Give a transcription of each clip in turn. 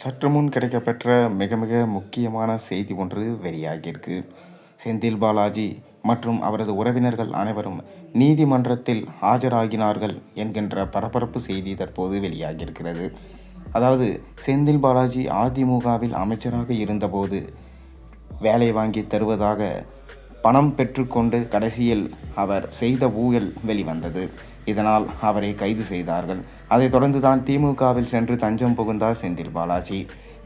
சற்று முன் கிடைக்கப்பெற்ற மிக மிக முக்கியமான செய்தி ஒன்று வெளியாகியிருக்கு. செந்தில் பாலாஜி மற்றும் அவரது உறவினர்கள் அனைவரும் நீதிமன்றத்தில் ஆஜராகினார்கள் என்கின்ற பரபரப்பு செய்தி தற்போது வெளியாகியிருக்கிறது. அதாவது செந்தில் பாலாஜி அதிமுகவில் அமைச்சராக இருந்தபோது வேலை வாங்கி தருவதாக பணம் பெற்றுக்கொண்டு கடைசியில் அவர் செய்த ஊழல் வெளிவந்தது. இதனால் அவரை கைது செய்தார்கள். அதைத் தொடர்ந்துதான் திமுகவில் சென்று தஞ்சம் புகுந்தார் செந்தில் பாலாஜி.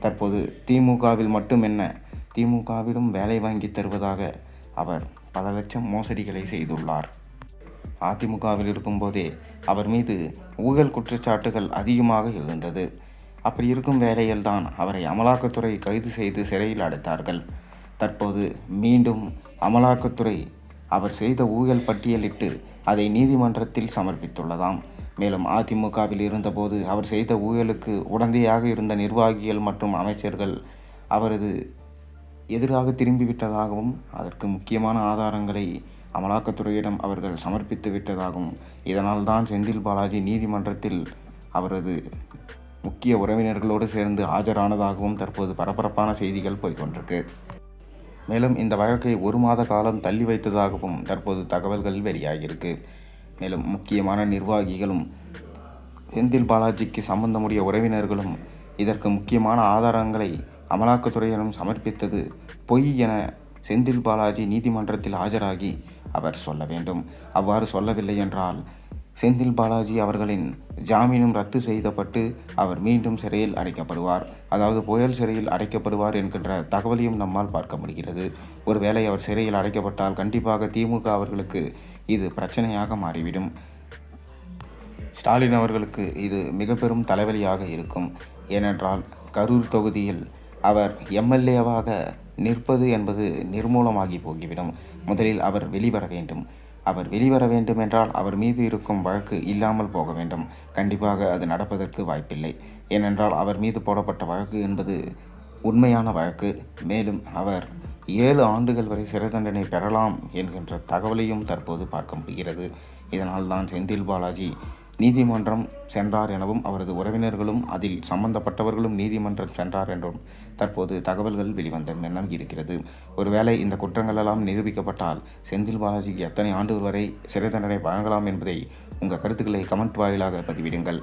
தற்போது திமுகவில் மட்டும் என்ன, திமுகவிலும் வேலை வாங்கி தருவதாக அவர் பல லட்சம் மோசடிகளை செய்துள்ளார். அதிமுகவில் இருக்கும்போதே அவர் மீது ஊழல் குற்றச்சாட்டுகள் அதிகமாக எழுந்தது. அப்படி இருக்கும் வேளையில்தான் அவரை அமலாக்கத்துறை கைது செய்து சிறையில் அடைத்தார்கள். தற்போது மீண்டும் அமலாக்கத்துறை அவர் செய்த ஊழல் பட்டியலிட்டு அதை நீதிமன்றத்தில் சமர்ப்பித்துள்ளதாம். மேலும் அதிமுகவில் இருந்தபோது அவர் செய்த ஊழலுக்கு உடந்தையாக இருந்த நிர்வாகிகள் மற்றும் அமைச்சர்கள் அவரது எதிராக திரும்பிவிட்டதாகவும் அதற்கு முக்கியமான ஆதாரங்களை அமலாக்கத்துறையிடம் அவர்கள் சமர்ப்பித்து விட்டதாகவும் இதனால் தான் செந்தில் பாலாஜி நீதிமன்றத்தில் அவரது முக்கிய உறவினர்களோடு சேர்ந்து ஆஜரானதாகவும் தற்போது பரபரப்பான செய்திகள் போய்கொண்டிருக்கு. மேலும் இந்த வழக்கை 1 மாத காலம் தள்ளி வைத்ததாகவும் தற்போது தகவல்கள் வெளியாகியிருக்கு. மேலும் முக்கியமான நிர்வாகிகளும் செந்தில் பாலாஜிக்கு சம்பந்தமுடைய உறவினர்களும் இதற்கு முக்கியமான ஆதாரங்களை அமலாக்கத்துறையிடம் சமர்ப்பித்தது பொய் என செந்தில் பாலாஜி நீதிமன்றத்தில் ஆஜராகி அவர் சொல்ல வேண்டும். அவ்வாறு சொல்லவில்லை என்றால் செந்தில் பாலாஜி அவர்களின் ஜாமீனும் ரத்து செய்யப்பட்டு அவர் மீண்டும் சிறையில் அடைக்கப்படுவார். அதாவது புயல் சிறையில் அடைக்கப்படுவார் என்கின்ற தகவலையும் நம்மால் பார்க்க முடிகிறது. ஒருவேளை அவர் சிறையில் அடைக்கப்பட்டால் கண்டிப்பாக திமுக அவர்களுக்கு இது பிரச்சனையாக மாறிவிடும். ஸ்டாலின் அவர்களுக்கு இது மிக பெரும் தலைவலியாக இருக்கும். ஏனென்றால் கரூர் தொகுதியில் அவர் எம்எல்ஏவாக நிற்பது என்பது நிர்மூலமாகி போகிவிடும். முதலில் அவர் வெளிவர வேண்டும். அவர் வெளிவர வேண்டும் என்றால் அவர் மீது இருக்கும் வழக்கு இல்லாமல் போக வேண்டும். கண்டிப்பாக அது நடப்பதற்கு வாய்ப்பில்லை. ஏனென்றால் அவர் மீது போடப்பட்ட வழக்கு என்பது உண்மையான வழக்கு. மேலும் அவர் 7 ஆண்டுகள் வரை சிறை தண்டனை பெறலாம் என்கின்ற தகவலையும் தற்போது பார்க்க முடிகிறது. இதனால் தான் செந்தில் பாலாஜி நீதிமன்றம் சென்றார் எனவும் அவரது உறவினர்களும் அதில் சம்பந்தப்பட்டவர்களும் நீதிமன்றம் சென்றார் என்றும் தற்போது தகவல்கள் வெளிவந்த வண்ணம் இருக்கிறது. ஒருவேளை இந்த குற்றங்கள் எல்லாம் நிரூபிக்கப்பட்டால் செந்தில் பாலாஜிக்கு எத்தனை ஆண்டுகள் வரை சிறை தண்டனை வழங்கலாம் என்பதை உங்கள் கருத்துக்களை கமெண்ட் வாயிலாக பதிவிடுங்கள்.